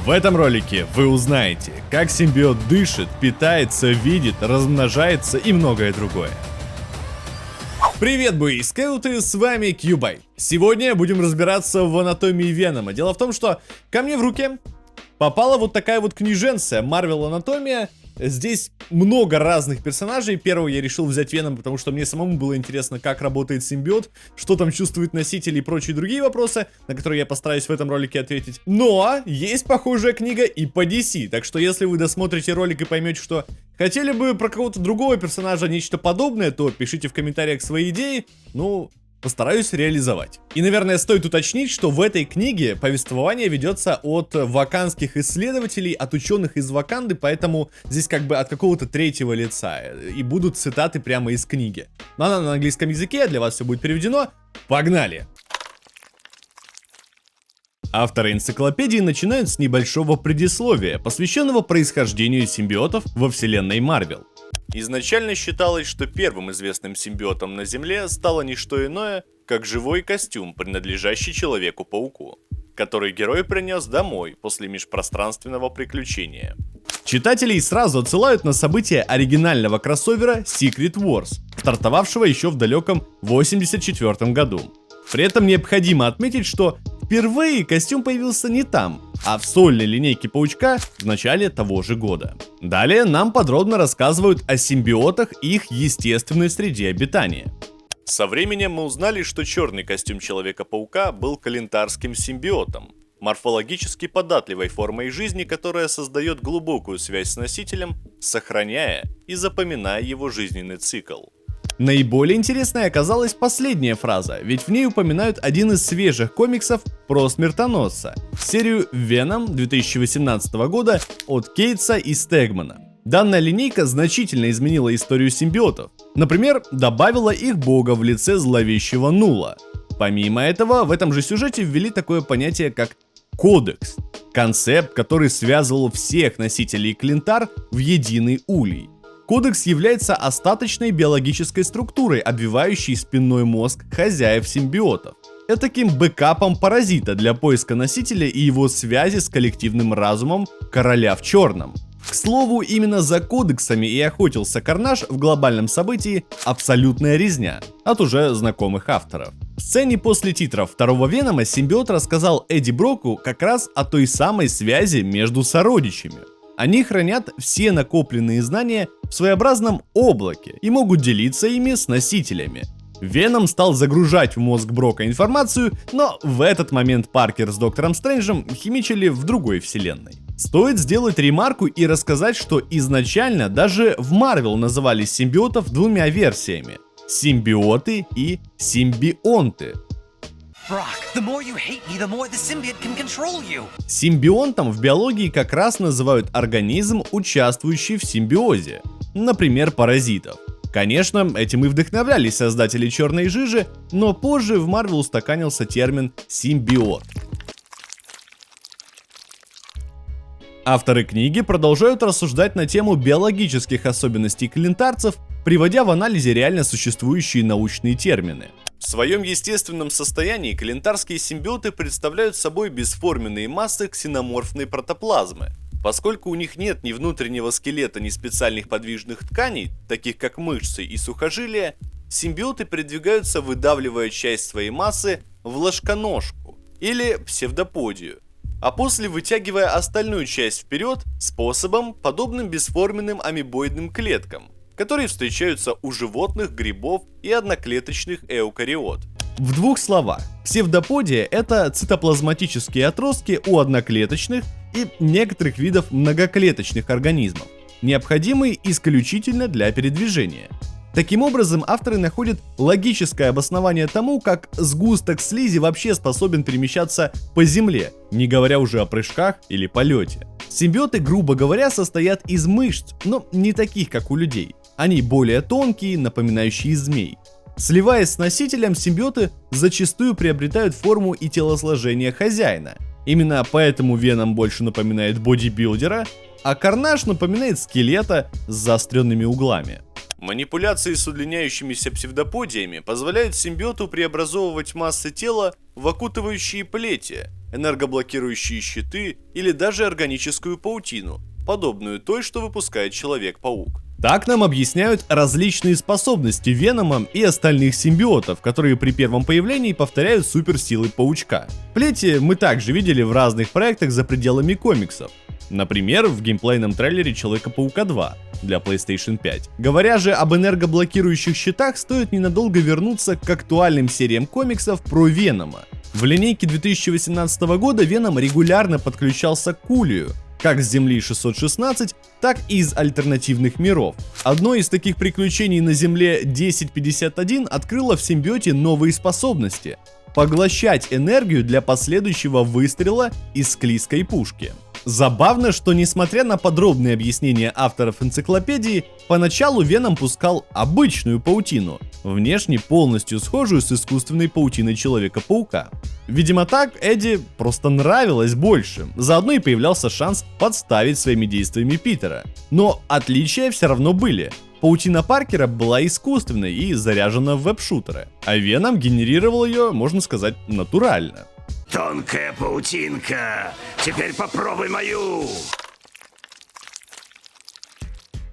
В этом ролике вы узнаете, как симбиот дышит, питается, видит, размножается и многое другое. Привет, бойскауты, с вами Кьюбай. Сегодня будем разбираться в анатомии Венома. Дело в том, что ко мне в руки попала вот такая вот книженция Marvel Анатомия. Здесь много разных персонажей. Первого я решил взять Веном, потому что мне самому было интересно, как работает симбиот, что там чувствует носитель и прочие другие вопросы, на которые я постараюсь в этом ролике ответить. Но есть похожая книга и по DC, так что если вы досмотрите ролик и поймете, что хотели бы про кого-то другого персонажа нечто подобное, то пишите в комментариях свои идеи, постараюсь реализовать. И, наверное, стоит уточнить, что в этой книге повествование ведется от вакандских исследователей, от ученых из Ваканды, поэтому здесь как бы от какого-то третьего лица. И будут цитаты прямо из книги. Но она на английском языке, для вас все будет переведено. Погнали! Авторы энциклопедии начинают с небольшого предисловия, посвященного происхождению симбиотов во вселенной Marvel. Изначально считалось, что первым известным симбиотом на Земле стало не что иное, как живой костюм, принадлежащий Человеку-пауку, который герой принес домой после межпространственного приключения. Читателей сразу отсылают на события оригинального кроссовера Secret Wars, стартовавшего еще в далеком 1984 году. При этом необходимо отметить, что впервые костюм появился не там, а в сольной линейке Паучка в начале того же года. Далее нам подробно рассказывают о симбиотах и их естественной среде обитания. Со временем мы узнали, что черный костюм Человека-паука был калентарским симбиотом, морфологически податливой формой жизни, которая создает глубокую связь с носителем, сохраняя и запоминая его жизненный цикл. Наиболее интересной оказалась последняя фраза, ведь в ней упоминают один из свежих комиксов про смертоносца, серию Venom 2018 года от Кейтса и Стегмана. Данная линейка значительно изменила историю симбиотов. Например, добавила их бога в лице зловещего Нула. Помимо этого, в этом же сюжете ввели такое понятие, как кодекс. Концепт, который связывал всех носителей Клинтар в единый улей. Кодекс является остаточной биологической структурой, обвивающей спинной мозг хозяев симбиотов. Этаким бэкапом паразита для поиска носителя и его связи с коллективным разумом короля в черном. К слову, именно за кодексами и охотился Карнаж в глобальном событии «Абсолютная резня» от уже знакомых авторов. В сцене после титров второго Венома симбиот рассказал Эдди Броку как раз о той самой связи между сородичами. Они хранят все накопленные знания в своеобразном облаке и могут делиться ими с носителями. Веном стал загружать в мозг Брока информацию, но в этот момент Паркер с Доктором Стрэнджем химичили в другой вселенной. Стоит сделать ремарку и рассказать, что изначально даже в Marvel называли симбиотов двумя версиями – симбиоты и симбионты. Симбионтом в биологии как раз называют организм, участвующий в симбиозе, например, паразитов. Конечно, этим и вдохновлялись создатели черной жижи, но позже в Marvel устаканился термин симбиот. Авторы книги продолжают рассуждать на тему биологических особенностей клинтарцев, приводя в анализе реально существующие научные термины. В своем естественном состоянии клинтарские симбиоты представляют собой бесформенные массы ксеноморфной протоплазмы. Поскольку у них нет ни внутреннего скелета, ни специальных подвижных тканей, таких как мышцы и сухожилия, симбиоты передвигаются, выдавливая часть своей массы в ложконожку или псевдоподию, а после вытягивая остальную часть вперед способом, подобным бесформенным амебоидным клеткам, которые встречаются у животных, грибов и одноклеточных эукариот. В двух словах, псевдоподия – это цитоплазматические отростки у одноклеточных и некоторых видов многоклеточных организмов, необходимые исключительно для передвижения. Таким образом, авторы находят логическое обоснование тому, как сгусток слизи вообще способен перемещаться по земле, не говоря уже о прыжках или полете. Симбиоты, грубо говоря, состоят из мышц, но не таких, как у людей. Они более тонкие, напоминающие змей. Сливаясь с носителем, симбиоты зачастую приобретают форму и телосложение хозяина. Именно поэтому Веном больше напоминает бодибилдера, а Карнаж напоминает скелета с заостренными углами. Манипуляции с удлиняющимися псевдоподиями позволяют симбиоту преобразовывать массы тела в окутывающие плети, энергоблокирующие щиты или даже органическую паутину, подобную той, что выпускает Человек-паук. Так нам объясняют различные способности Венома и остальных симбиотов, которые при первом появлении повторяют суперсилы Паучка. Плети мы также видели в разных проектах за пределами комиксов. Например, в геймплейном трейлере Человека-паука 2 для PlayStation 5. Говоря же об энергоблокирующих щитах, стоит ненадолго вернуться к актуальным сериям комиксов про Венома. В линейке 2018 года Веном регулярно подключался к Кулию, как с Земли 616, так и из альтернативных миров. Одно из таких приключений на Земле 1051 открыло в симбиоте новые способности – поглощать энергию для последующего выстрела из склизкой пушки. Забавно, что несмотря на подробные объяснения авторов энциклопедии, поначалу Веном пускал обычную паутину, внешне полностью схожую с искусственной паутиной Человека-паука. Видимо так Эдди просто нравилось больше, заодно и появлялся шанс подставить своими действиями Питера. Но отличия все равно были. Паутина Паркера была искусственной и заряжена в веб-шутеры, а Веном генерировал ее, можно сказать, натурально. Тонкая паутинка, теперь попробуй мою.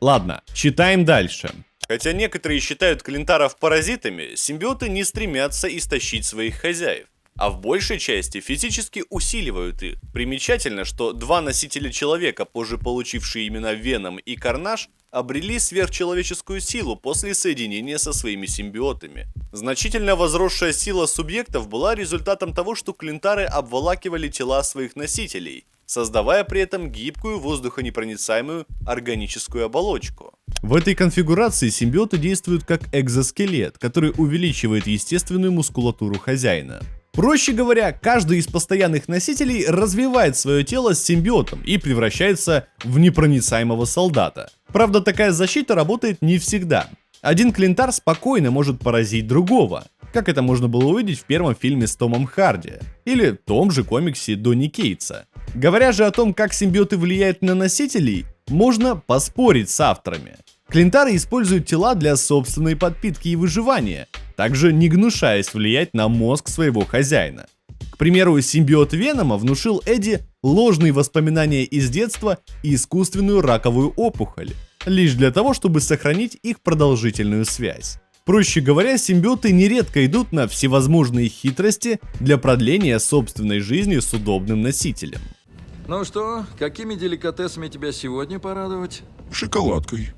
Ладно, читаем дальше. Хотя некоторые считают клинтаров паразитами, симбиоты не стремятся истощить своих хозяев, а в большей части физически усиливают их. Примечательно, что два носителя человека, позже получившие имена Веном и Карнаж, обрели сверхчеловеческую силу после соединения со своими симбиотами. Значительно возросшая сила субъектов была результатом того, что клинтары обволакивали тела своих носителей, создавая при этом гибкую воздухонепроницаемую органическую оболочку. В этой конфигурации симбиоты действуют как экзоскелет, который увеличивает естественную мускулатуру хозяина. Проще говоря, каждый из постоянных носителей развивает свое тело с симбиотом и превращается в непроницаемого солдата. Правда, такая защита работает не всегда. Один клинтар спокойно может поразить другого, как это можно было увидеть в первом фильме с Томом Харди, или том же комиксе Донни Кейтса. Говоря же о том, как симбиоты влияют на носителей, можно поспорить с авторами. Клинтары используют тела для собственной подпитки и выживания, также не гнушаясь влиять на мозг своего хозяина. К примеру, симбиот Венома внушил Эдди ложные воспоминания из детства и искусственную раковую опухоль, лишь для того, чтобы сохранить их продолжительную связь. Проще говоря, симбиоты нередко идут на всевозможные хитрости для продления собственной жизни с удобным носителем. Ну что, какими деликатесами тебя сегодня порадовать? Шоколадкой.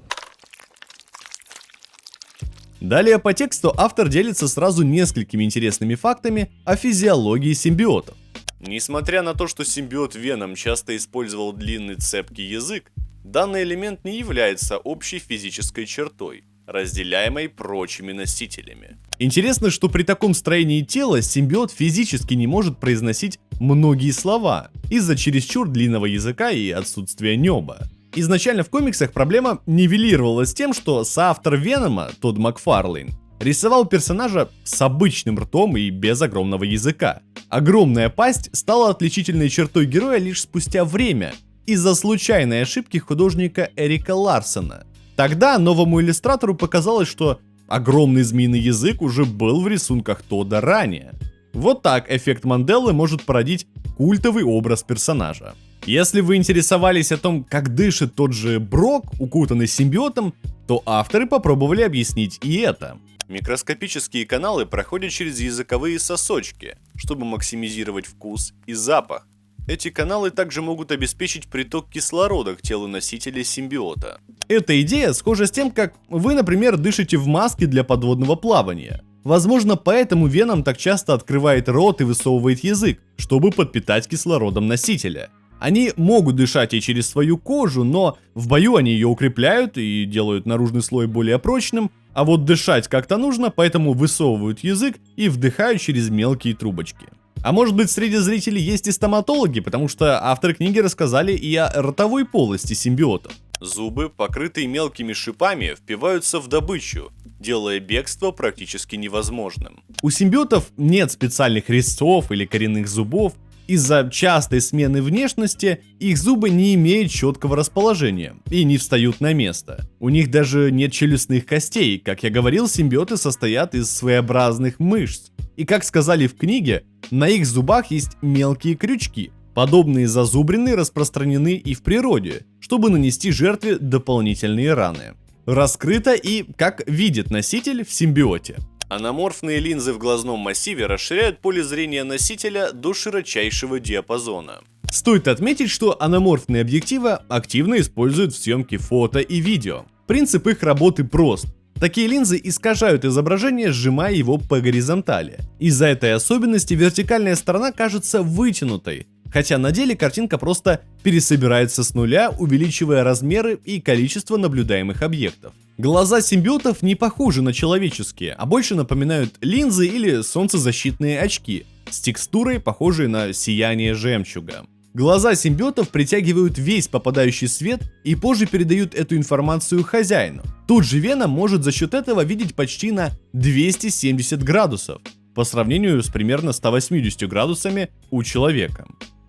Далее по тексту автор делится сразу несколькими интересными фактами о физиологии симбиотов. Несмотря на то, что симбиот Веном часто использовал длинный цепкий язык, данный элемент не является общей физической чертой, разделяемой прочими носителями. Интересно, что при таком строении тела симбиот физически не может произносить многие слова из-за чересчур длинного языка и отсутствия неба. Изначально в комиксах проблема нивелировалась тем, что соавтор Венома, Тодд Макфарлейн, рисовал персонажа с обычным ртом и без огромного языка. Огромная пасть стала отличительной чертой героя лишь спустя время, из-за случайной ошибки художника Эрика Ларсона. Тогда новому иллюстратору показалось, что огромный змеиный язык уже был в рисунках Тодда ранее. Вот так эффект Манделы может породить культовый образ персонажа. Если вы интересовались о том, как дышит тот же Брок, укутанный симбиотом, то авторы попробовали объяснить и это. Микроскопические каналы проходят через языковые сосочки, чтобы максимизировать вкус и запах. Эти каналы также могут обеспечить приток кислорода к телу носителя симбиота. Эта идея схожа с тем, как вы, например, дышите в маске для подводного плавания. Возможно, поэтому Веном так часто открывает рот и высовывает язык, чтобы подпитать кислородом носителя. Они могут дышать и через свою кожу, но в бою они ее укрепляют и делают наружный слой более прочным, а вот дышать как-то нужно, поэтому высовывают язык и вдыхают через мелкие трубочки. А может быть, среди зрителей есть и стоматологи, потому что авторы книги рассказали и о ротовой полости симбиотов. Зубы, покрытые мелкими шипами, впиваются в добычу, делая бегство практически невозможным. У симбиотов нет специальных резцов или коренных зубов, Из-за частой смены внешности их зубы не имеют четкого расположения и не встают на место. У них даже нет челюстных костей. Как я говорил, симбиоты состоят из своеобразных мышц. И как сказали в книге, на их зубах есть мелкие крючки. Подобные зазубрины распространены и в природе, чтобы нанести жертве дополнительные раны. Раскрыто и как видит носитель в симбиоте. Аноморфные линзы в глазном массиве расширяют поле зрения носителя до широчайшего диапазона. Стоит отметить, что аноморфные объективы активно используют в съемке фото и видео. Принцип их работы прост. Такие линзы искажают изображение, сжимая его по горизонтали. Из-за этой особенности вертикальная сторона кажется вытянутой, хотя на деле картинка просто пересобирается с нуля, увеличивая размеры и количество наблюдаемых объектов. Глаза симбиотов не похожи на человеческие, а больше напоминают линзы или солнцезащитные очки с текстурой, похожей на сияние жемчуга. Глаза симбиотов притягивают весь попадающий свет и позже передают эту информацию хозяину. Тут же Веном может за счет этого видеть почти на 270 градусов, по сравнению с примерно 180 градусами у человека.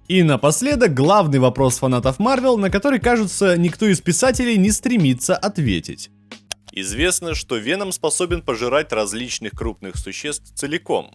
И напоследок главный вопрос фанатов Marvel, на который, кажется, никто из писателей не стремится ответить. Известно, что Веном способен пожирать различных крупных существ целиком.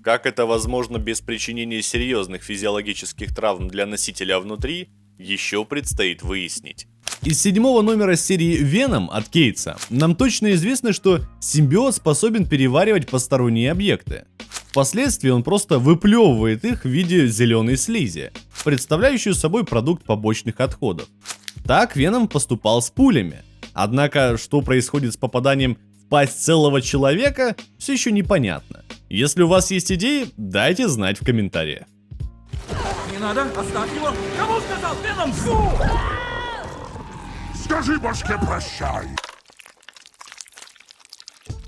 Как это возможно без причинения серьезных физиологических травм для носителя внутри, еще предстоит выяснить. Из 7-го номера серии Веном от Кейтса нам точно известно, что симбиот способен переваривать посторонние объекты. Впоследствии он просто выплевывает их в виде зеленой слизи, представляющую собой продукт побочных отходов. Так Веном поступал с пулями. Однако, что происходит с попаданием в пасть целого человека, все еще непонятно. Если у вас есть идеи, дайте знать в комментариях. Не надо, оставь его! Кому сказал Веном? Фу! Скажи башке прощай.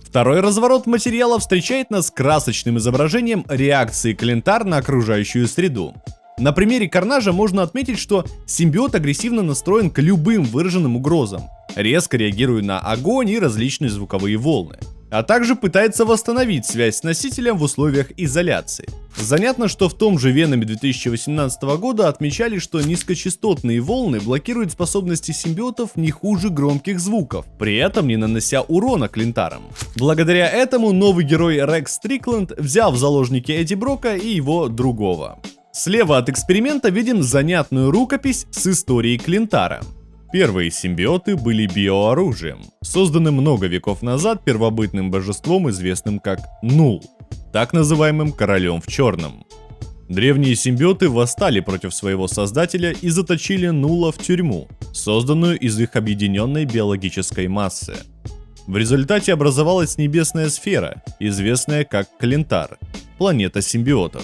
Второй разворот материала встречает нас красочным изображением реакции Клинтар на окружающую среду. На примере Карнажа можно отметить, что симбиот агрессивно настроен к любым выраженным угрозам, резко реагируя на огонь и различные звуковые волны, а также пытается восстановить связь с носителем в условиях изоляции. Занятно, что в том же Веноме 2018 года отмечали, что низкочастотные волны блокируют способности симбиотов не хуже громких звуков, при этом не нанося урона Клинтарам. Благодаря этому новый герой Рекс Стрикленд взял в заложники Эдди Брока и его другого. Слева от эксперимента видим занятную рукопись с историей Клинтара. Первые симбиоты были биооружием, созданы много веков назад первобытным божеством, известным как Нул, так называемым королем в черном. Древние симбиоты восстали против своего создателя и заточили Нула в тюрьму, созданную из их объединенной биологической массы. В результате образовалась небесная сфера, известная как Клинтар, планета симбиотов.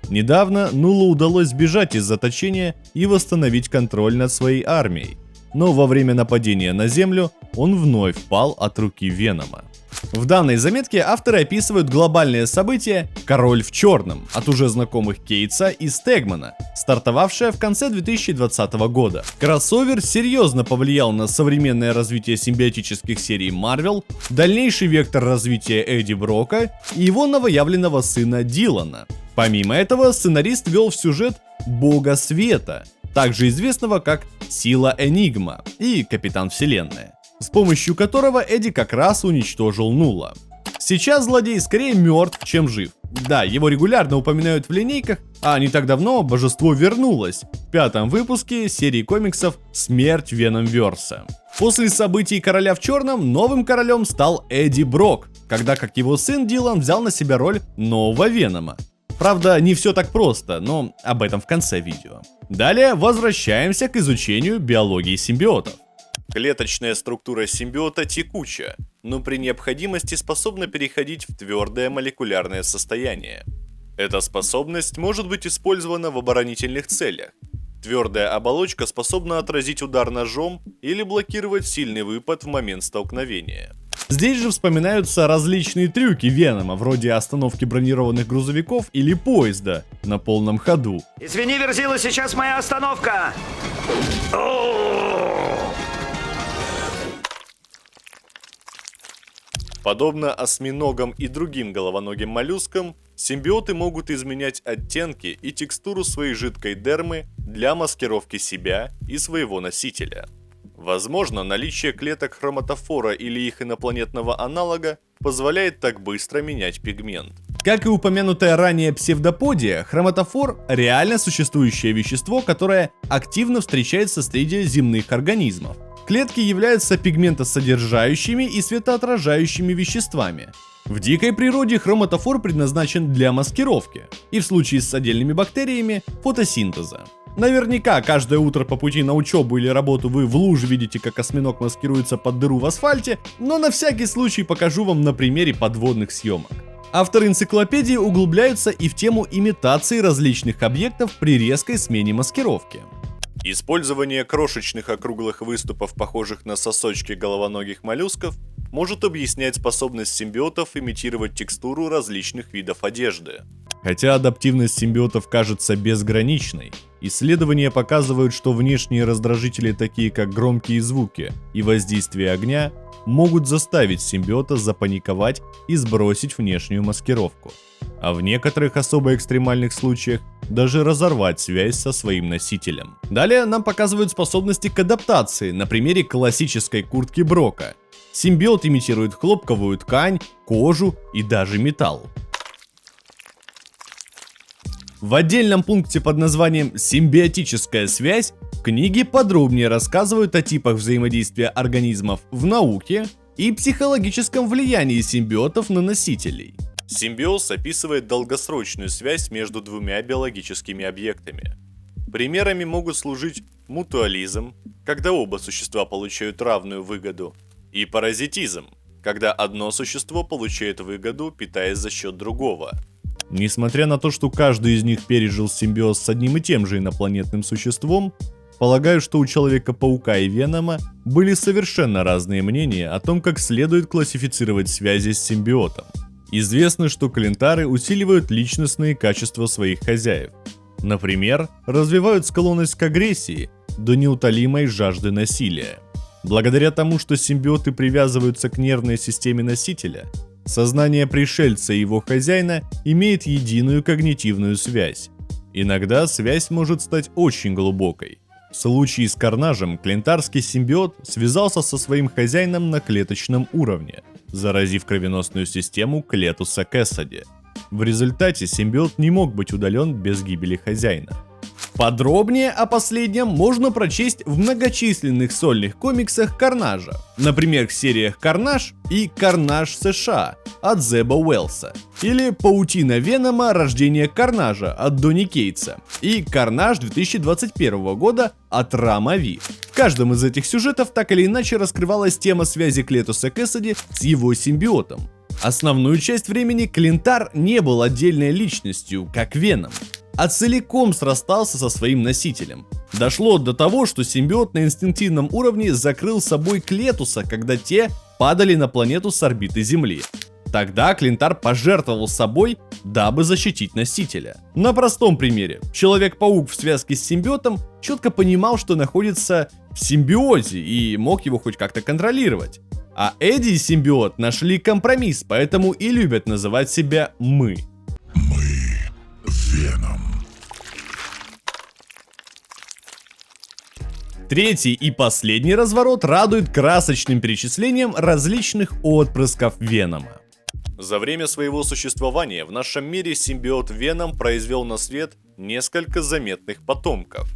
Недавно Нулу удалось сбежать из заточения и восстановить контроль над своей армией, но во время нападения на Землю он вновь пал от руки Венома. В данной заметке авторы описывают глобальное событие «Король в черном» от уже знакомых Кейтса и Стегмана, стартовавшее в конце 2020 года. Кроссовер серьезно повлиял на современное развитие симбиотических серий Marvel, дальнейший вектор развития Эдди Брока и его новоявленного сына Дилана. Помимо этого, сценарист ввел в сюжет Бога Света, также известного как Сила Энигма и Капитан Вселенная, с помощью которого Эдди как раз уничтожил Нула. Сейчас злодей скорее мертв, чем жив. Да, его регулярно упоминают в линейках, а не так давно божество вернулось в 5-м выпуске серии комиксов «Смерть Веномверса». После событий Короля в черном новым королем стал Эдди Брок, когда как его сын Дилан взял на себя роль нового Венома. Правда, не все так просто, но об этом в конце видео. Далее возвращаемся к изучению биологии симбиотов. Клеточная структура симбиота текуча, но при необходимости способна переходить в твердое молекулярное состояние. Эта способность может быть использована в оборонительных целях. Твердая оболочка способна отразить удар ножом или блокировать сильный выпад в момент столкновения. Здесь же вспоминаются различные трюки Венома, вроде остановки бронированных грузовиков или поезда на полном ходу. Извини, Верзила, сейчас моя остановка. Подобно осьминогам и другим головоногим моллюскам, Симбиоты могут изменять оттенки и текстуру своей жидкой дермы для маскировки себя и своего носителя. Возможно, наличие клеток хроматофора или их инопланетного аналога позволяет так быстро менять пигмент. Как и упомянутая ранее псевдоподия, хроматофор – реально существующее вещество, которое активно встречается среди земных организмов. Клетки являются пигментосодержащими и светоотражающими веществами. В дикой природе хроматофор предназначен для маскировки, и в случае с отдельными бактериями – фотосинтеза. Наверняка каждое утро по пути на учебу или работу вы в луже видите, как осьминог маскируется под дыру в асфальте, но на всякий случай покажу вам на примере подводных съемок. Авторы энциклопедии углубляются и в тему имитации различных объектов при резкой смене маскировки. Использование крошечных округлых выступов, похожих на сосочки головоногих моллюсков, может объяснять способность симбиотов имитировать текстуру различных видов одежды. Хотя адаптивность симбиотов кажется безграничной, исследования показывают, что внешние раздражители, такие как громкие звуки и воздействие огня, могут заставить симбиота запаниковать и сбросить внешнюю маскировку, а в некоторых особо экстремальных случаях даже разорвать связь со своим носителем. Далее нам показывают способности к адаптации на примере классической куртки Брока. Симбиот имитирует хлопковую ткань, кожу и даже металл. В отдельном пункте под названием «Симбиотическая связь» в книге подробнее рассказывают о типах взаимодействия организмов в науке и психологическом влиянии симбиотов на носителей. Симбиоз описывает долгосрочную связь между двумя биологическими объектами. Примерами могут служить мутуализм, когда оба существа получают равную выгоду, и паразитизм, когда одно существо получает выгоду, питаясь за счет другого. Несмотря на то, что каждый из них пережил симбиоз с одним и тем же инопланетным существом, полагаю, что у Человека-паука и Венома были совершенно разные мнения о том, как следует классифицировать связи с симбиотом. Известно, что клинтары усиливают личностные качества своих хозяев. Например, развивают склонность к агрессии до неутолимой жажды насилия. Благодаря тому, что симбиоты привязываются к нервной системе носителя, сознание пришельца и его хозяина имеет единую когнитивную связь. Иногда связь может стать очень глубокой. В случае с Карнажем клинтарский симбиот связался со своим хозяином на клеточном уровне, заразив кровеносную систему Клетуса Кэссиди. В результате симбиот не мог быть удален без гибели хозяина. Подробнее о последнем можно прочесть в многочисленных сольных комиксах Карнажа, например, в сериях «Карнаж» и «Карнаж США» от Зеба Уэллса, или «Паутина Венома. Рождение Карнажа» от Донни Кейтса и «Карнаж» 2021 года от Рама Ви. В каждом из этих сюжетов так или иначе раскрывалась тема связи Клетуса Кэссиди с его симбиотом. Основную часть времени Клинтар не был отдельной личностью, как Веном, а целиком срастался со своим носителем. Дошло до того, что симбиот на инстинктивном уровне закрыл собой Клетуса, когда те падали на планету с орбиты Земли. Тогда Клинтар пожертвовал собой, дабы защитить носителя. На простом примере. Человек-паук в связке с симбиотом четко понимал, что находится в симбиозе и мог его хоть как-то контролировать. А Эдди и симбиот нашли компромисс, поэтому и любят называть себя «мы». Веном. Третий и последний разворот радует красочным перечислением различных отпрысков Венома. За время своего существования в нашем мире симбиот Веном произвел на свет несколько заметных потомков: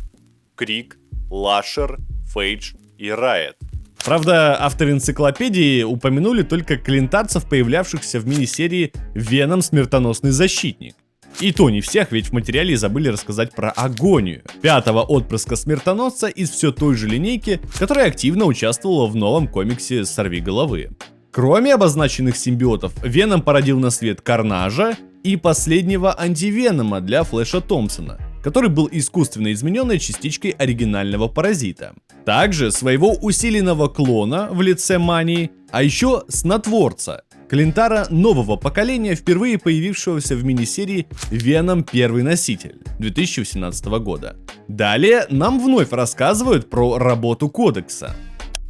Крик, Лашер, Фейдж и Райет. Правда, авторы энциклопедии упомянули только клинтарцев, появлявшихся в мини-серии «Веном. Смертоносный защитник». И то не всех, ведь в материале забыли рассказать про Агонию, пятого отпрыска смертоносца из все той же линейки, которая активно участвовала в новом комиксе «Сорвиголовы». Кроме обозначенных симбиотов, Веном породил на свет Карнажа и последнего антивенома для Флэша Томпсона, который был искусственно измененной частичкой оригинального паразита. Также своего усиленного клона в лице Мании, а еще снотворца, Клинтара нового поколения, впервые появившегося в мини-серии «Веном. Первый носитель» 2018 года. Далее нам вновь рассказывают про работу кодекса.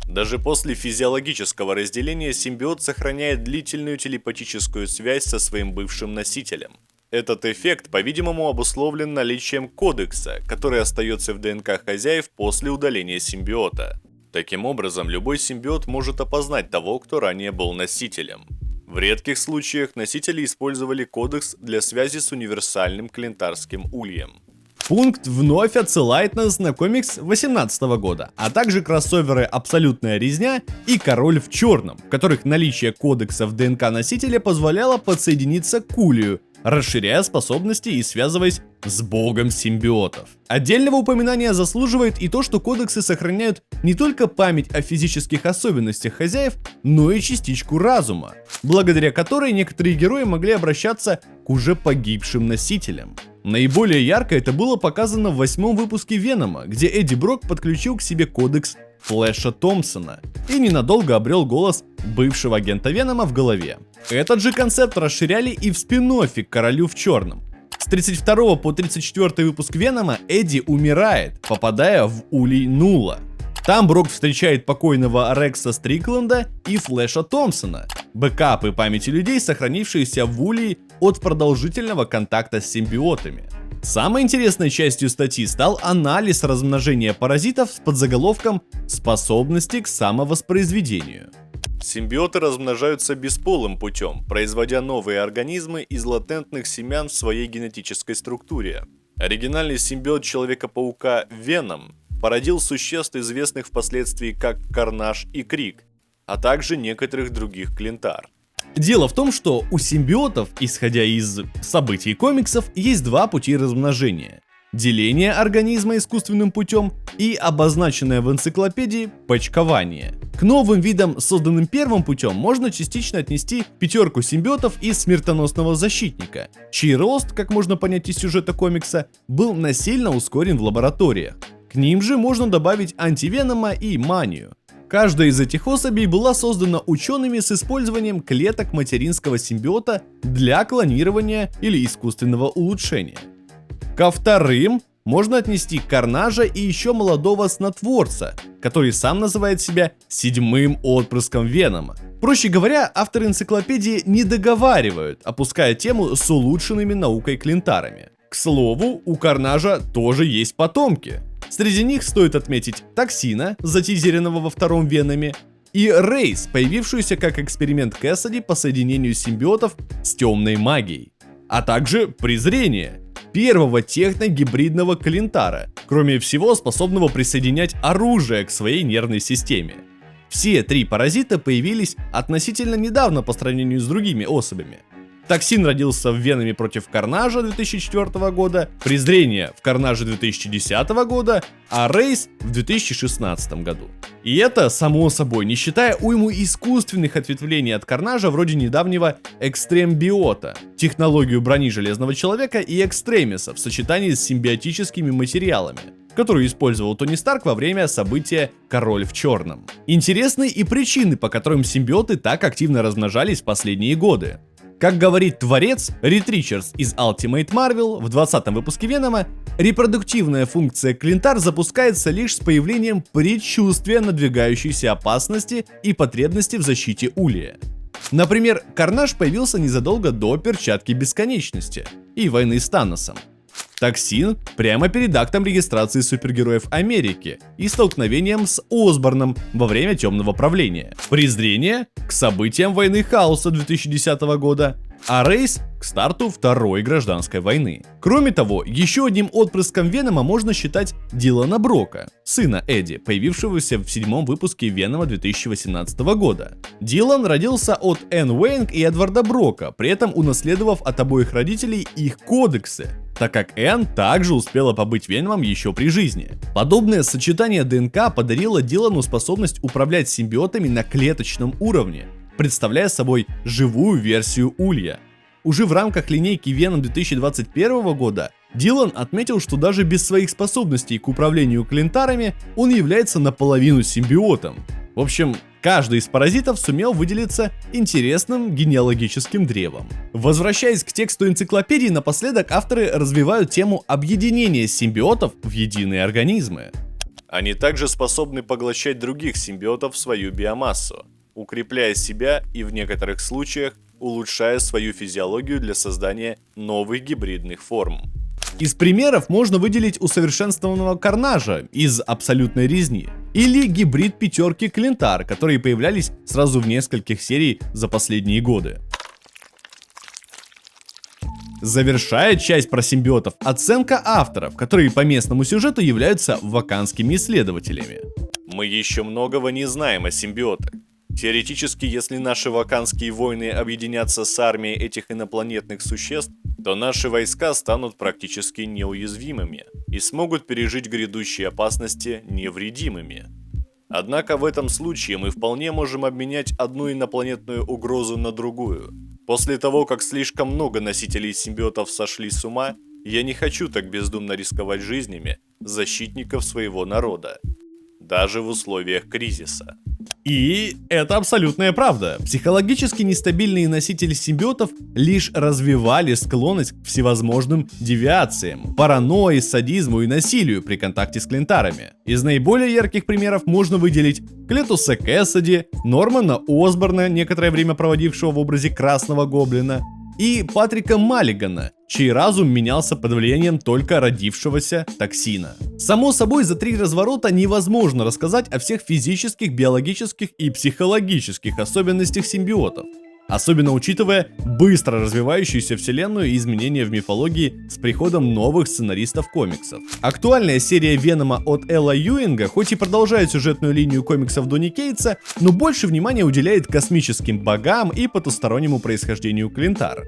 Даже после физиологического разделения симбиот сохраняет длительную телепатическую связь со своим бывшим носителем. Этот эффект, по-видимому, обусловлен наличием кодекса, который остается в ДНК хозяев после удаления симбиота. Таким образом, любой симбиот может опознать того, кто ранее был носителем. В редких случаях носители использовали кодекс для связи с универсальным клинтарским ульем. Пункт вновь отсылает нас на комикс 2018 года, а также кроссоверы «Абсолютная резня» и «Король в черном», в которых наличие кодекса в ДНК носителя позволяло подсоединиться к улью, расширяя способности и связываясь с богом симбиотов. Отдельного упоминания заслуживает и то, что кодексы сохраняют не только память о физических особенностях хозяев, но и частичку разума, благодаря которой некоторые герои могли обращаться к уже погибшим носителям. Наиболее ярко это было показано в 8-м выпуске Венома, где Эдди Брок подключил к себе кодекс Флэша Томпсона и ненадолго обрел голос бывшего агента Венома в голове. Этот же концепт расширяли и в спин-оффе к Королю в черном. С 32 по 34 выпуск Венома Эдди умирает, попадая в улей Нула. Там Брок встречает покойного Рекса Стрикленда и Флэша Томпсона, бэкапы памяти людей, сохранившиеся в улей от продолжительного контакта с симбиотами. Самой интересной частью статьи стал анализ размножения паразитов с подзаголовком «Способности к самовоспроизведению». Симбиоты размножаются бесполым путем, производя новые организмы из латентных семян в своей генетической структуре. Оригинальный симбиот Человека-паука Веном породил существ, известных впоследствии как Карнаж и Крик, а также некоторых других клинтар. Дело в том, что у симбиотов, исходя из событий комиксов, есть два пути размножения. Деление организма искусственным путем и обозначенное в энциклопедии почкование. К новым видам, созданным первым путем, можно частично отнести пятерку симбиотов из Смертоносного защитника, чей рост, как можно понять из сюжета комикса, был насильно ускорен в лабораториях. К ним же можно добавить антивенома и манию. Каждая из этих особей была создана учеными с использованием клеток материнского симбиота для клонирования или искусственного улучшения. Ко вторым можно отнести Карнажа и еще молодого снотворца, который сам называет себя седьмым отпрыском Венома. Проще говоря, авторы энциклопедии не договаривают, опуская тему с улучшенными наукой клинтарами. К слову, у Карнажа тоже есть потомки. Среди них стоит отметить Токсина, затизеренного во втором Веноме, и Рейс, появившуюся как эксперимент Кэссиди по соединению симбиотов с темной магией, а также Презрение, первого техногибридного клинтара, кроме всего способного присоединять оружие к своей нервной системе. Все три паразита появились относительно недавно по сравнению с другими особями. Токсин родился в Веноме против Карнажа 2004 года, Презрение в Карнаже 2010 года, а Рейс в 2016 году. И это, само собой, не считая уйму искусственных ответвлений от Карнажа вроде недавнего Экстрембиота, технологию брони Железного Человека и Экстремиса в сочетании с симбиотическими материалами, которую использовал Тони Старк во время события «Король в черном». Интересны и причины, по которым симбиоты так активно размножались в последние годы. Как говорит творец Рид Ричардс из Ultimate Marvel в 20-м выпуске Венома, репродуктивная функция клинтар запускается лишь с появлением предчувствия надвигающейся опасности и потребности в защите улья. Например, Карнаж появился незадолго до Перчатки Бесконечности и войны с Таносом. Токсин прямо перед актом регистрации супергероев Америки и столкновением с Осборном во время Темного правления. Презрение к событиям войны Хаоса 2010 года, а Рейс к старту Второй гражданской войны. Кроме того, еще одним отпрыском Венома можно считать Дилана Брока, сына Эдди, появившегося в 7-м выпуске Венома 2018 года. Дилан родился от Энн Уэйнг и Эдварда Брока, при этом унаследовав от обоих родителей их кодексы, так как Энн также успела побыть Веномом еще при жизни. Подобное сочетание ДНК подарило Дилану способность управлять симбиотами на клеточном уровне, представляя собой живую версию улья. Уже в рамках линейки Веном 2021 года Дилан отметил, что даже без своих способностей к управлению клинтарами он является наполовину симбиотом. В общем, каждый из паразитов сумел выделиться интересным генеалогическим древом. Возвращаясь к тексту энциклопедии, напоследок авторы развивают тему объединения симбиотов в единые организмы. Они также способны поглощать других симбиотов в свою биомассу, укрепляя себя и в некоторых случаях улучшая свою физиологию для создания новых гибридных форм. Из примеров можно выделить усовершенствованного Карнажа из абсолютной резни или гибрид пятерки Клинтар, которые появлялись сразу в нескольких серий за последние годы. Завершает часть про симбиотов оценка авторов, которые по местному сюжету являются ваканскими исследователями. Мы еще многого не знаем о симбиотах. Теоретически, если наши ваканские войны объединятся с армией этих инопланетных существ, то наши войска станут практически неуязвимыми и смогут пережить грядущие опасности невредимыми. Однако в этом случае мы вполне можем обменять одну инопланетную угрозу на другую. После того, как слишком много носителей симбиотов сошли с ума, я не хочу так бездумно рисковать жизнями защитников своего народа, даже в условиях кризиса. И это абсолютная правда. Психологически нестабильные носители симбиотов лишь развивали склонность к всевозможным девиациям, паранойи, садизму и насилию при контакте с клинтарами. Из наиболее ярких примеров можно выделить Клетуса Кэссиди, Нормана Осборна, некоторое время проводившего в образе Красного Гоблина, и Патрика Маллигана, чей разум менялся под влиянием только родившегося токсина. Само собой, за 3 разворота невозможно рассказать о всех физических, биологических и психологических особенностях симбиотов, особенно учитывая быстро развивающуюся вселенную и изменения в мифологии с приходом новых сценаристов комиксов. Актуальная серия Венома от Элла Юинга хоть и продолжает сюжетную линию комиксов Донни Кейтса, но больше внимания уделяет космическим богам и потустороннему происхождению Клинтар.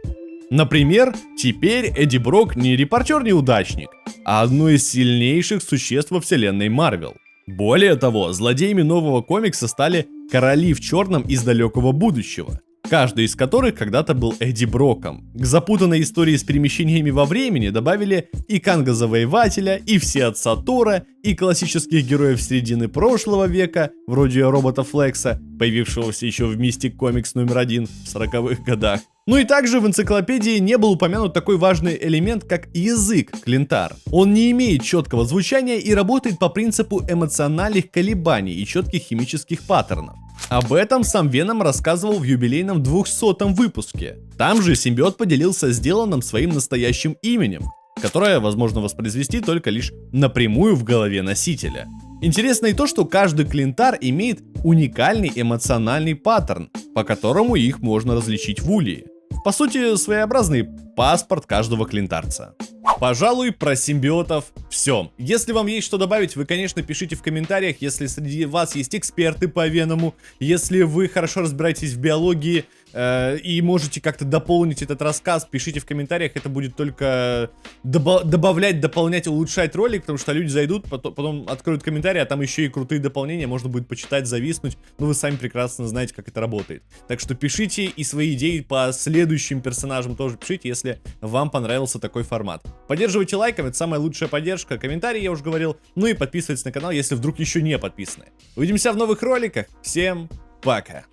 Например, теперь Эдди Брок не репортер-неудачник, а одно из сильнейших существ во вселенной Марвел. Более того, злодеями нового комикса стали короли в черном из далекого будущего, каждый из которых когда-то был Эдди Броком. К запутанной истории с перемещениями во времени добавили и Канга Завоевателя, и Всеотца Тора, и классических героев середины прошлого века, вроде робота Флекса, появившегося еще в Mystic Comics номер 1 в 40-х годах. Ну и также в энциклопедии не был упомянут такой важный элемент, как язык Клинтар. Он не имеет четкого звучания и работает по принципу эмоциональных колебаний и четких химических паттернов. Об этом сам Веном рассказывал в юбилейном 200-м выпуске. Там же симбиот поделился сделанным своим настоящим именем, которое возможно воспроизвести только лишь напрямую в голове носителя. Интересно и то, что каждый клинтар имеет уникальный эмоциональный паттерн, по которому их можно различить в улье. По сути, своеобразный паспорт каждого клинтарца. Пожалуй, про симбиотов все. Если вам есть что добавить, вы, конечно, пишите в комментариях. Если среди вас есть эксперты по Веному, если вы хорошо разбираетесь в биологии и можете как-то дополнить этот рассказ, пишите в комментариях. Это будет только добавлять, дополнять, улучшать ролик, потому что люди зайдут, потом откроют комментарии, а там еще и крутые дополнения, можно будет почитать, зависнуть. Ну, вы сами прекрасно знаете, как это работает. Так что пишите и свои идеи по следующим персонажам тоже пишите, если вам понравился такой формат. Поддерживайте лайком, это самая лучшая поддержка. Комментарии я уже говорил. Ну и подписывайтесь на канал, если вдруг еще не подписаны. Увидимся в новых роликах. Всем пока.